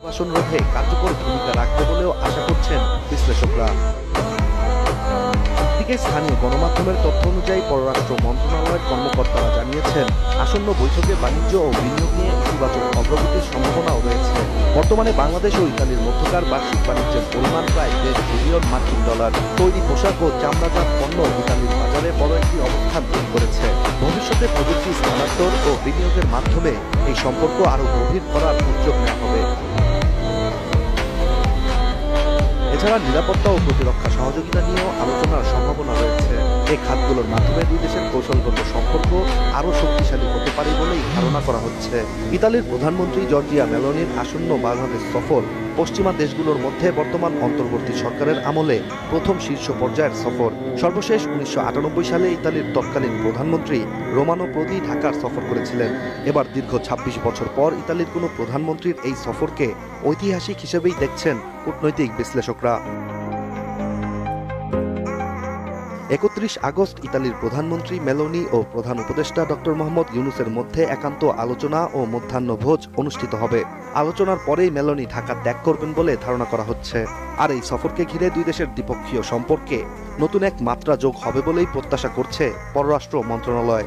নির্বাসন রোধে কার্যকর ভূমিকা রাখবে বলেও আশা করছেন বিশ্লেষকরা। দিকে স্থানীয় গণমাধ্যমের তথ্য অনুযায়ী পররাষ্ট্র মন্ত্রণালয়ের কর্মকর্তারা জানিয়েছেন, আসন্ন বৈঠকে বাণিজ্য ও বিনিয়োগ নিয়ে ইতিবাচক অগ্রগতির সম্ভাবনাও রয়েছে। বর্তমানে বাংলাদেশ ও ইতালির মধ্যকার বার্ষিক বাণিজ্যের পরিমাণ প্রায় $1.5 বিলিয়ন মার্কিন ডলার। তৈরি পোশাক ও চামড়াজাত পণ্য ইতালির বাজারে বড় একটি অবস্থান তৈরি করেছে। ভবিষ্যতে প্রযুক্তি স্থানান্তর ও বিনিয়োগের মাধ্যমে এই সম্পর্ক আরও গভীর করার উদ্যোগ নেওয়া হবে। এছাড়া নিরাপত্তা ও প্রতিরক্ষা সহযোগিতা নিয়েও আলোচনার সম্ভাবনা রয়েছে। এই খাতগুলোর মাধ্যমে দুই দেশের কৌশলগত সম্পর্ক আরও শক্তিশালী হতে পারে বলেই ধারণা করা হচ্ছে। ইতালির প্রধানমন্ত্রী জর্জিয়া মেলোনির আসন্ন বাংলাদেশ সফর পশ্চিমা দেশগুলোর মধ্যে বর্তমান অন্তর্বর্তী সরকারের আমলে প্রথম শীর্ষ পর্যায়ের সফর। সর্বশেষ 1998 সালে ইতালির তৎকালীন প্রধানমন্ত্রী রোমানো প্রদি ঢাকার সফর করেছিলেন। এবার দীর্ঘ 26 বছর পর ইতালির কোনো প্রধানমন্ত্রীর এই সফরকে ঐতিহাসিক হিসেবেই দেখছেন কূটনৈতিক বিশ্লেষকরা। 31 আগস্ট ইতালির প্রধানমন্ত্রী মেলোনি ও প্রধান উপদেষ্টা ডক্টর মোহাম্মদ ইউনূসের মধ্যে একান্ত আলোচনা ও মধ্যাহ্নভোজ অনুষ্ঠিত হবে। আলোচনার পরেই মেলোনি ঢাকা ত্যাগ করবেন বলে ধারণা করা হচ্ছে। আর এই সফরকে ঘিরে দুই দেশের দ্বিপক্ষীয় সম্পর্কে নতুন এক মাত্রা যোগ হবে বলেই প্রত্যাশা করছে পররাষ্ট্র মন্ত্রণালয়।